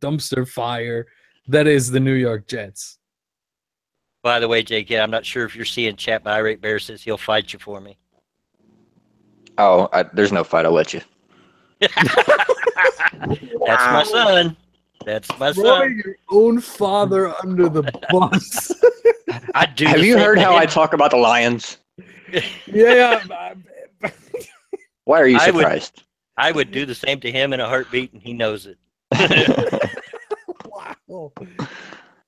[SPEAKER 2] dumpster fire that is the New York Jets.
[SPEAKER 1] by the way, J-Kid, I'm not sure if you're seeing chat, but Irate Bear says he'll fight you for me.
[SPEAKER 3] Oh, there's no fight. I'll let you.
[SPEAKER 1] That's my son. That's my
[SPEAKER 2] Throwing
[SPEAKER 1] son.
[SPEAKER 2] your own father under the bus.
[SPEAKER 1] I do.
[SPEAKER 3] Have
[SPEAKER 1] the
[SPEAKER 3] you
[SPEAKER 1] same
[SPEAKER 3] heard
[SPEAKER 1] to
[SPEAKER 3] how
[SPEAKER 1] him.
[SPEAKER 3] I talk about the Lions?
[SPEAKER 2] Yeah.
[SPEAKER 3] Why are you
[SPEAKER 1] I would-
[SPEAKER 3] surprised?
[SPEAKER 1] I would do the same to him in a heartbeat, and he knows it.
[SPEAKER 2] Wow.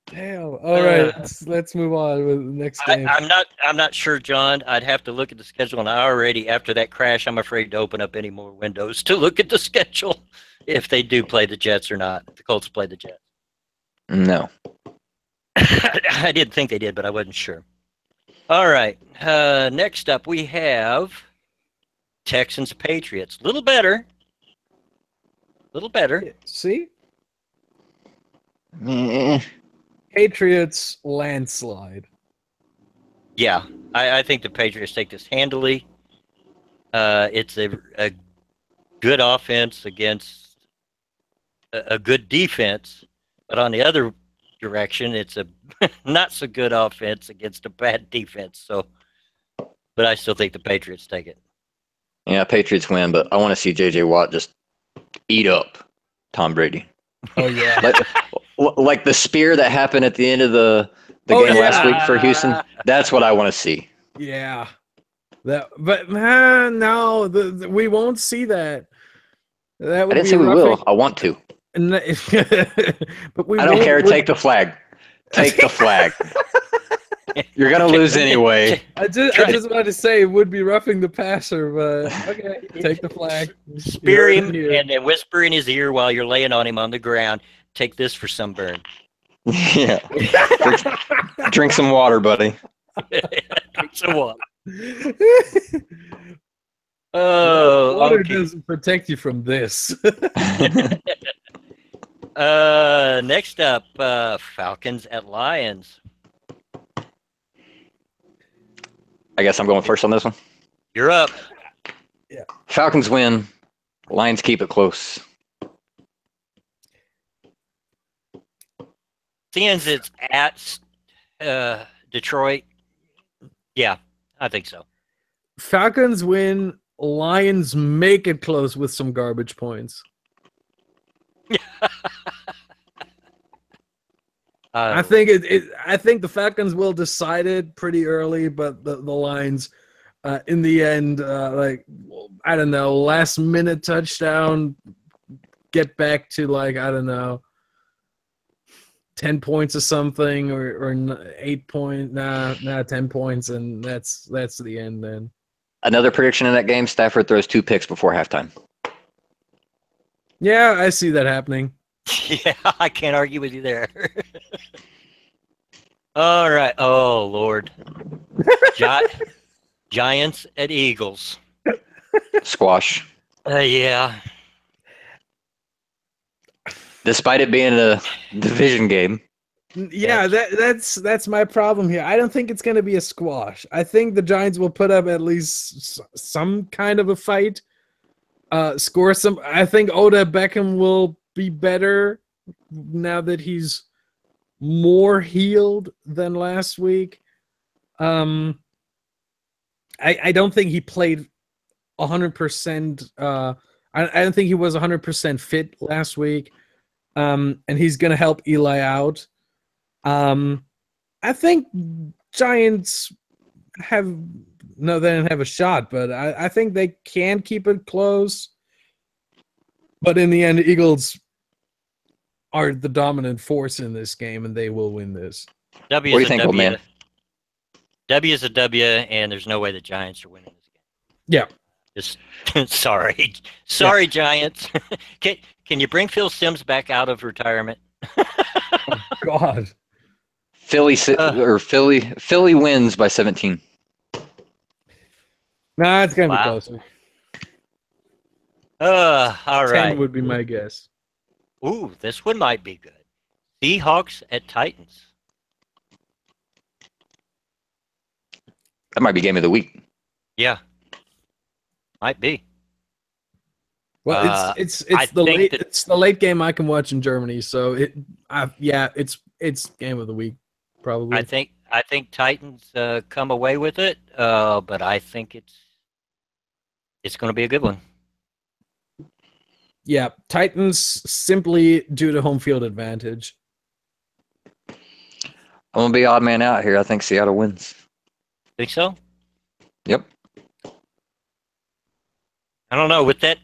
[SPEAKER 2] Damn. All right, let's move on with the next game.
[SPEAKER 1] I'm not sure, John. I'd have to look at the schedule, and I already, after that crash, I'm afraid to open up any more windows to look at the schedule if they do play the Jets or not. If the Colts play the Jets.
[SPEAKER 3] No.
[SPEAKER 1] I didn't think they did, but I wasn't sure. All right. Next up, we have Texans Patriots. A little better.
[SPEAKER 2] See?
[SPEAKER 3] Eh.
[SPEAKER 2] Patriots landslide.
[SPEAKER 1] Yeah, I think the Patriots take this handily. It's a good offense against a good defense, but on the other direction, it's a not so good offense against a bad defense. So, but I still think the Patriots take it.
[SPEAKER 3] Yeah, Patriots win, but I want to see J.J. Watt just eat up Tom Brady.
[SPEAKER 2] Oh yeah.
[SPEAKER 3] Like the spear that happened at the end of the game last week for Houston. That's what I want to see.
[SPEAKER 2] Yeah. But no, we won't see that. That
[SPEAKER 3] I
[SPEAKER 2] would
[SPEAKER 3] didn't
[SPEAKER 2] be
[SPEAKER 3] say we
[SPEAKER 2] roughing.
[SPEAKER 3] will. I want to.
[SPEAKER 2] But we
[SPEAKER 3] I don't
[SPEAKER 2] won't-
[SPEAKER 3] care. Take the flag. Take the flag. You're gonna lose anyway.
[SPEAKER 2] I just wanted to say it would be roughing the passer, but okay, take the flag.
[SPEAKER 1] Spear
[SPEAKER 2] You
[SPEAKER 1] him
[SPEAKER 2] heard it here.
[SPEAKER 1] and then whisper in his ear while you're laying on him on the ground. Take this for sunburn.
[SPEAKER 3] Yeah. Drink some water, buddy.
[SPEAKER 1] Drink some water. Oh,
[SPEAKER 2] Water
[SPEAKER 1] okay.
[SPEAKER 2] doesn't protect you from this.
[SPEAKER 1] Next up, Falcons at Lions.
[SPEAKER 3] I guess I'm going first on this one.
[SPEAKER 1] You're up.
[SPEAKER 3] Falcons win. Lions keep it close.
[SPEAKER 1] Seeing as it's at Detroit, yeah, I think so.
[SPEAKER 2] Falcons win. Lions make it close with some garbage points. I think I think the Falcons will decide it pretty early, but the Lions, in the end, like I don't know, last minute touchdown, get back to like I don't know, 10 points or something, or 8 point, 10 points, and that's the end then.
[SPEAKER 3] Another prediction in that game: Stafford throws 2 picks before halftime.
[SPEAKER 2] Yeah, I see that happening.
[SPEAKER 1] Yeah, I can't argue with you there. All right. Oh, Lord. Giants at Eagles.
[SPEAKER 3] Squash.
[SPEAKER 1] Yeah.
[SPEAKER 3] Despite it being a division game.
[SPEAKER 2] Yeah, that's my problem here. I don't think it's going to be a squash. I think the Giants will put up at least some kind of a fight. Score some. I think Odell Beckham will be better now that he's more healed than last week. I don't think he played 100%. I don't think he was 100% fit last week. And he's going to help Eli out. I think Giants they didn't have a shot, but I think they can keep it close. But in the end, the Eagles are the dominant force in this game, and they will win this.
[SPEAKER 1] W
[SPEAKER 3] What do
[SPEAKER 1] is
[SPEAKER 3] you
[SPEAKER 1] a
[SPEAKER 3] think, old
[SPEAKER 1] W.
[SPEAKER 3] man?
[SPEAKER 1] W is a W, and there's no way the Giants are winning this game.
[SPEAKER 2] Yeah.
[SPEAKER 1] Just sorry, Giants. Can you bring Phil Simms back out of retirement?
[SPEAKER 2] Oh, God.
[SPEAKER 3] Philly wins by 17.
[SPEAKER 2] Nah, it's gonna be
[SPEAKER 1] Wow.
[SPEAKER 2] closer.
[SPEAKER 1] All
[SPEAKER 2] 10
[SPEAKER 1] right.
[SPEAKER 2] would be my guess.
[SPEAKER 1] Ooh, this one might be good. Seahawks at Titans.
[SPEAKER 3] That might be game of the week.
[SPEAKER 1] Yeah, might be.
[SPEAKER 2] Well, it's
[SPEAKER 1] I
[SPEAKER 2] the
[SPEAKER 1] think
[SPEAKER 2] late
[SPEAKER 1] that-
[SPEAKER 2] it's the late game I can watch in Germany, so it's game of the week probably.
[SPEAKER 1] I think Titans come away with it, but I think it's going to be a good one.
[SPEAKER 2] Yeah, Titans simply due to home field advantage.
[SPEAKER 3] I'm gonna be odd man out here. I think Seattle wins.
[SPEAKER 1] Think so?
[SPEAKER 3] Yep.
[SPEAKER 1] I don't know with that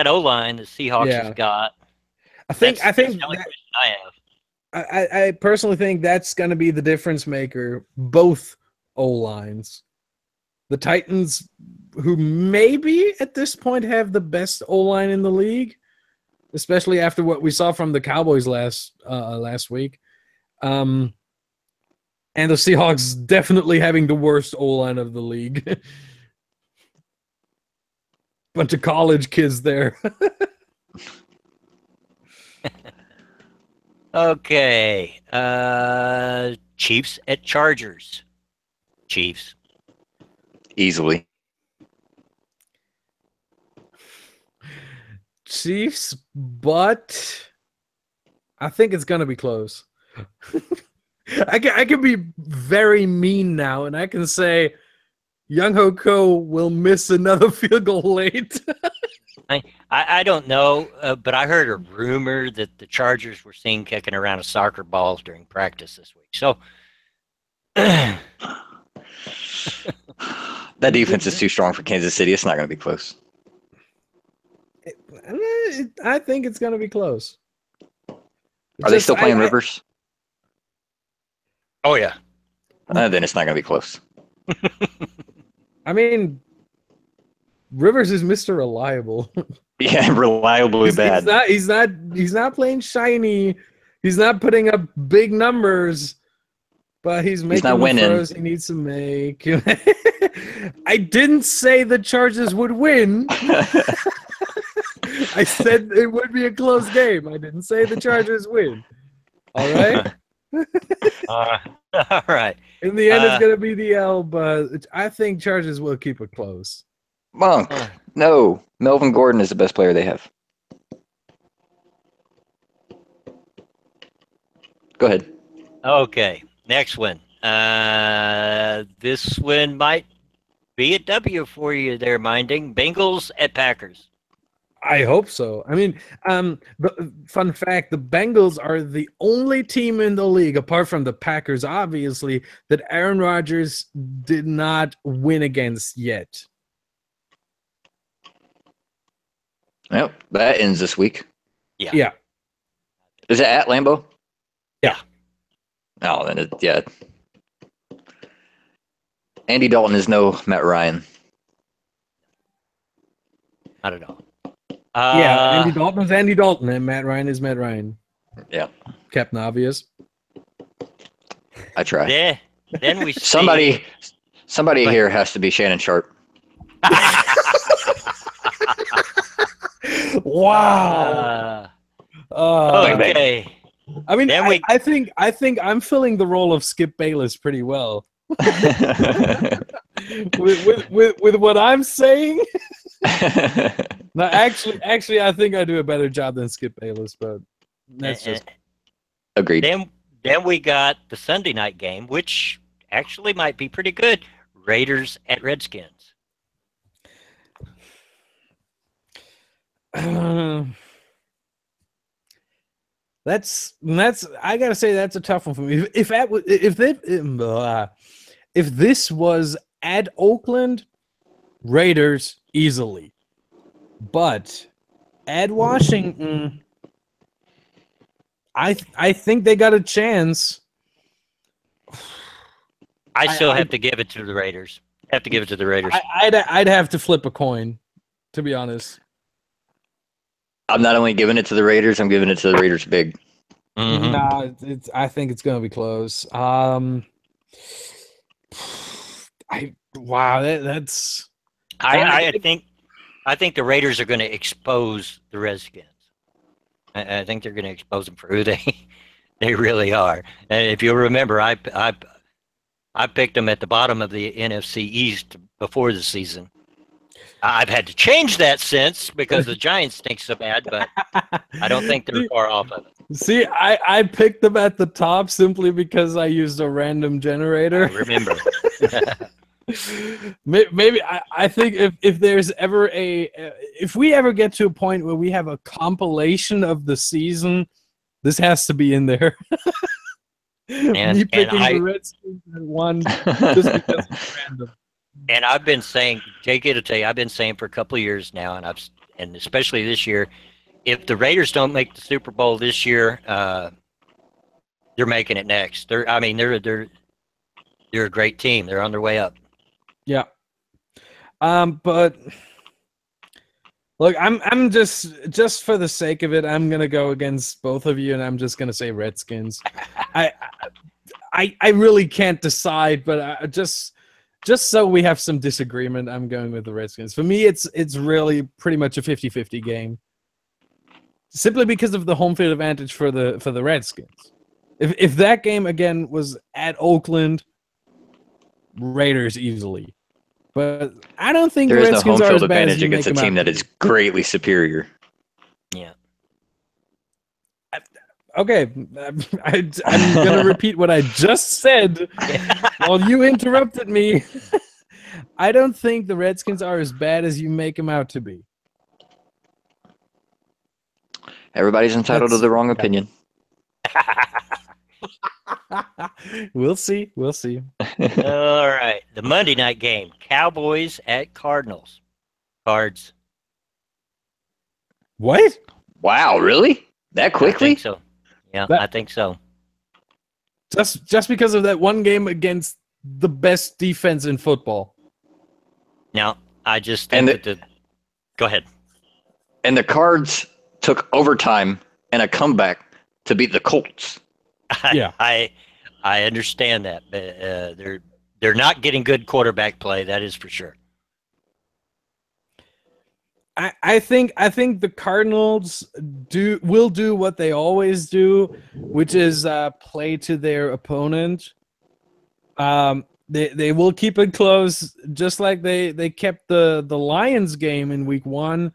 [SPEAKER 1] O-line the Seahawks
[SPEAKER 2] Yeah.
[SPEAKER 1] has got.
[SPEAKER 2] I think
[SPEAKER 1] That's the only question I have.
[SPEAKER 2] I personally think that's going to be the difference maker. Both O-lines. The Titans, who maybe at this point have the best O-line in the league, especially after what we saw from the Cowboys last week. And the Seahawks definitely having the worst O-line of the league. Bunch of college kids there.
[SPEAKER 1] Okay. Chiefs at Chargers. Chiefs.
[SPEAKER 3] Easily.
[SPEAKER 2] Chiefs, but I think it's going to be close. I can be very mean now, and I can say Young Ho Ko will miss another field goal late.
[SPEAKER 1] I don't know, but I heard a rumor that the Chargers were seen kicking around a soccer ball during practice this week. So
[SPEAKER 3] That defense is too strong for Kansas City. It's not going to be close.
[SPEAKER 2] I think it's going to be close.
[SPEAKER 3] Are they still playing Rivers?
[SPEAKER 1] oh yeah.
[SPEAKER 3] Then it's not going to be close.
[SPEAKER 2] I mean, Rivers is Mr. Reliable.
[SPEAKER 3] Yeah, reliably bad.
[SPEAKER 2] He's not playing shiny. He's not putting up big numbers, but he's making
[SPEAKER 3] not
[SPEAKER 2] the
[SPEAKER 3] winning.
[SPEAKER 2] throws he needs to make. I didn't say the Chargers would win. I said it would be a close game. I didn't say the Chargers win. All right?
[SPEAKER 1] All right.
[SPEAKER 2] In the end, it's going to be the L, but I think Chargers will keep it close.
[SPEAKER 3] Monk, No, Melvin Gordon is the best player they have. Go ahead.
[SPEAKER 1] Okay, next one. This one might be a W for you there, Minding. Bengals at Packers.
[SPEAKER 2] I hope so. I mean, the fun fact: the Bengals are the only team in the league, apart from the Packers, obviously, that Aaron Rodgers did not win against yet.
[SPEAKER 3] Yep, that ends this week.
[SPEAKER 2] Yeah.
[SPEAKER 3] Is it at Lambeau?
[SPEAKER 2] Yeah.
[SPEAKER 3] Oh, then yeah. Andy Dalton is no Matt Ryan.
[SPEAKER 1] I don't know.
[SPEAKER 2] Andy Dalton is Andy Dalton, and Matt Ryan is Matt Ryan.
[SPEAKER 3] Yeah.
[SPEAKER 2] Captain Obvious.
[SPEAKER 3] I try.
[SPEAKER 1] Yeah. Then we
[SPEAKER 3] Somebody here has to be Shannon Sharp.
[SPEAKER 2] Wow.
[SPEAKER 1] Okay.
[SPEAKER 2] I mean,
[SPEAKER 1] Then
[SPEAKER 2] I think I'm filling the role of Skip Bayless pretty well. with what I'm saying. No, actually, I think I do a better job than Skip Bayless, but that's just
[SPEAKER 3] agreed.
[SPEAKER 1] Then we got the Sunday night game, which actually might be pretty good. Raiders at Redskins.
[SPEAKER 2] That's I gotta say that's a tough one for me. If this was at Oakland, Raiders easily, but at Washington, I think they got a chance.
[SPEAKER 1] I still have to give it to the Raiders. Have to give it to the Raiders.
[SPEAKER 2] I'd have to flip a coin, to be honest.
[SPEAKER 3] I'm not only giving it to the Raiders, I'm giving it to the Raiders big.
[SPEAKER 1] Mm-hmm.
[SPEAKER 2] No, I think it's gonna be close. That's.
[SPEAKER 1] I think the Raiders are going to expose the Redskins. I think they're going to expose them for who they really are. And if you'll remember, I picked them at the bottom of the NFC East before the season. I've had to change that since because the Giants stink so bad, but I don't think they're far off of it.
[SPEAKER 2] See, I picked them at the top simply because I used a random generator.
[SPEAKER 1] I remember.
[SPEAKER 2] Maybe I think if there's ever if we ever get to a point where we have a compilation of the season, this has to be in there. Me picking the Redskins at one just because it's random.
[SPEAKER 1] And I've been saying, Jake, it'll tell you, I've been saying for a couple of years now, and especially this year, if the Raiders don't make the Super Bowl this year, they're making it next. They're a great team. They're on their way up.
[SPEAKER 2] Yeah. But look, I'm just for the sake of it, I'm gonna go against both of you, and I'm just gonna say Redskins. I really can't decide, but just so we have some disagreement, I'm going with the Redskins. For me, it's really pretty much a 50-50 game, simply because of the home field advantage for the Redskins. If that game again was at Oakland, Raiders easily. But I don't think
[SPEAKER 3] there
[SPEAKER 2] the
[SPEAKER 3] is
[SPEAKER 2] Redskins
[SPEAKER 3] no home
[SPEAKER 2] are
[SPEAKER 3] field
[SPEAKER 2] as bad
[SPEAKER 3] advantage
[SPEAKER 2] as you
[SPEAKER 3] against a
[SPEAKER 2] make them
[SPEAKER 3] team
[SPEAKER 2] out
[SPEAKER 3] that
[SPEAKER 2] to
[SPEAKER 3] is
[SPEAKER 2] be.
[SPEAKER 3] greatly superior.
[SPEAKER 1] Yeah.
[SPEAKER 2] Okay, I'm going to repeat what I just said while you interrupted me. I don't think the Redskins are as bad as you make them out to be.
[SPEAKER 3] Everybody's entitled to the wrong opinion.
[SPEAKER 2] We'll see.
[SPEAKER 1] All right. The Monday night game, Cowboys at Cardinals. Cards.
[SPEAKER 2] What?
[SPEAKER 3] Wow, really? That quickly?
[SPEAKER 1] I think so. Yeah, I think so.
[SPEAKER 2] Just because of that one game against the best defense in football.
[SPEAKER 1] Now, I just think go ahead.
[SPEAKER 3] And the Cards took overtime and a comeback to beat the Colts.
[SPEAKER 2] Yeah.
[SPEAKER 1] I understand that. But, they're not getting good quarterback play, that is for sure.
[SPEAKER 2] I think the Cardinals will do what they always do, which is play to their opponent. They will keep it close, just like they kept the Lions game in week 1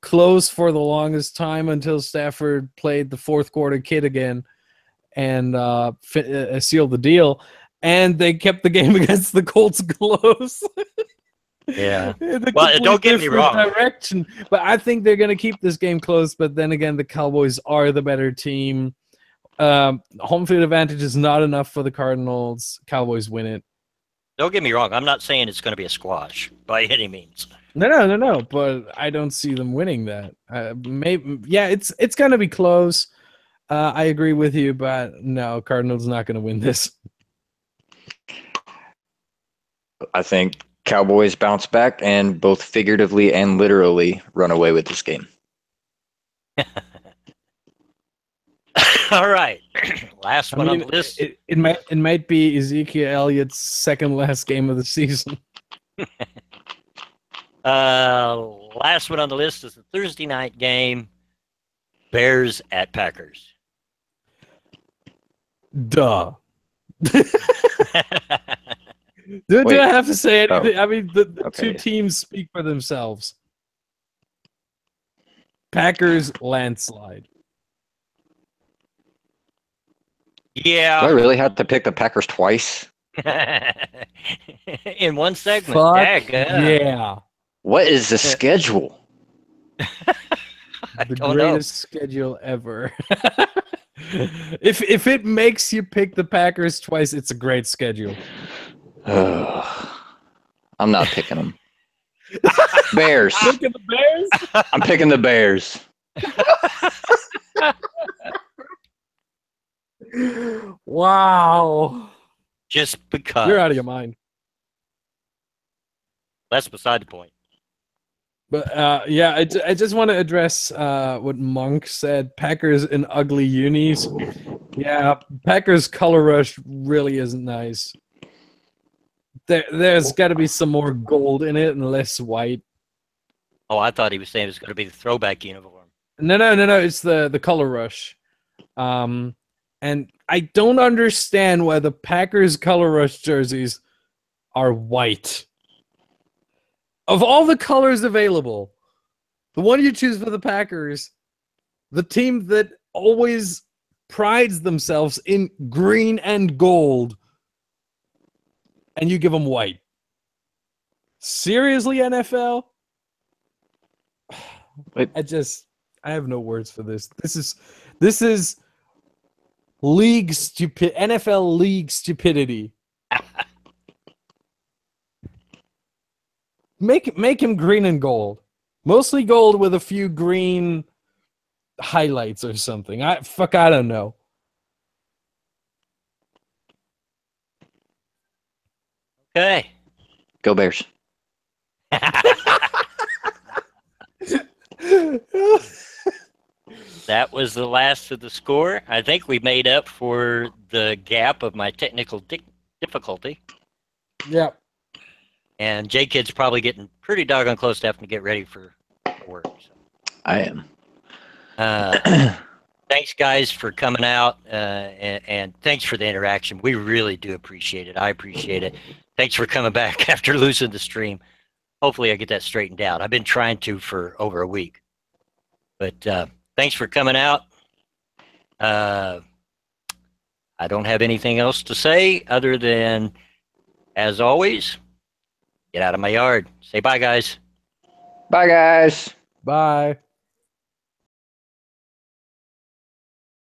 [SPEAKER 2] close for the longest time until Stafford played the fourth quarter kid again and sealed the deal. And they kept the game against the Colts close.
[SPEAKER 1] Yeah.
[SPEAKER 2] The
[SPEAKER 1] Well, don't get me wrong.
[SPEAKER 2] Direction, but I think they're going to keep this game close. But then again, the Cowboys are the better team. Home field advantage is not enough for the Cardinals. Cowboys win it.
[SPEAKER 1] Don't get me wrong. I'm not saying it's going to be a squash by any means.
[SPEAKER 2] No. But I don't see them winning that. Maybe, yeah, it's going to be close. I agree with you, but no, Cardinals not going to win this.
[SPEAKER 3] I think Cowboys bounce back and both figuratively and literally run away with this game.
[SPEAKER 1] All right. Last one on the list.
[SPEAKER 2] It might be Ezekiel Elliott's second last game of the season.
[SPEAKER 1] Last one on the list is the Thursday night game. Bears at Packers.
[SPEAKER 2] Duh. Do I have to say anything? I mean, the two teams speak for themselves. Packers landslide.
[SPEAKER 1] Yeah.
[SPEAKER 3] Do I really have to pick the Packers twice?
[SPEAKER 1] In one segment.
[SPEAKER 2] Fuck yeah.
[SPEAKER 3] What is the schedule?
[SPEAKER 2] The greatest schedule ever. If it makes you pick the Packers twice, it's a great schedule.
[SPEAKER 3] I'm not picking them. Bears.
[SPEAKER 2] Picking the Bears?
[SPEAKER 3] I'm picking the Bears.
[SPEAKER 2] Wow.
[SPEAKER 1] Just because.
[SPEAKER 2] You're out of your mind.
[SPEAKER 1] That's beside the point.
[SPEAKER 2] But yeah, I just want to address what Monk said. Packers in ugly unis. Yeah, Packers color rush really isn't nice. There's got to be some more gold in it and less white.
[SPEAKER 1] Oh, I thought he was saying it was going to be the throwback uniform.
[SPEAKER 2] No. It's the color rush. And I don't understand why the Packers color rush jerseys are white. Of all the colors available, the one you choose for the Packers, the team that always prides themselves in green and gold, and you give them white. Seriously, NFL? I have no words for this. This is NFL league stupidity. Make him green and gold. Mostly gold with a few green highlights or something. I don't know.
[SPEAKER 1] Okay.
[SPEAKER 3] Go Bears.
[SPEAKER 1] That was the last of the score. I think we made up for the gap of my technical difficulty.
[SPEAKER 2] Yeah.
[SPEAKER 1] And J-Kid's probably getting pretty doggone close to having to get ready for work. So.
[SPEAKER 3] I am.
[SPEAKER 1] Thanks, guys, for coming out, and thanks for the interaction. We really do appreciate it. I appreciate it. Thanks for coming back after losing the stream. Hopefully I get that straightened out. I've been trying to for over a week. But thanks for coming out. I don't have anything else to say other than, as always, get out of my yard. Say bye, guys.
[SPEAKER 3] Bye, guys.
[SPEAKER 2] Bye.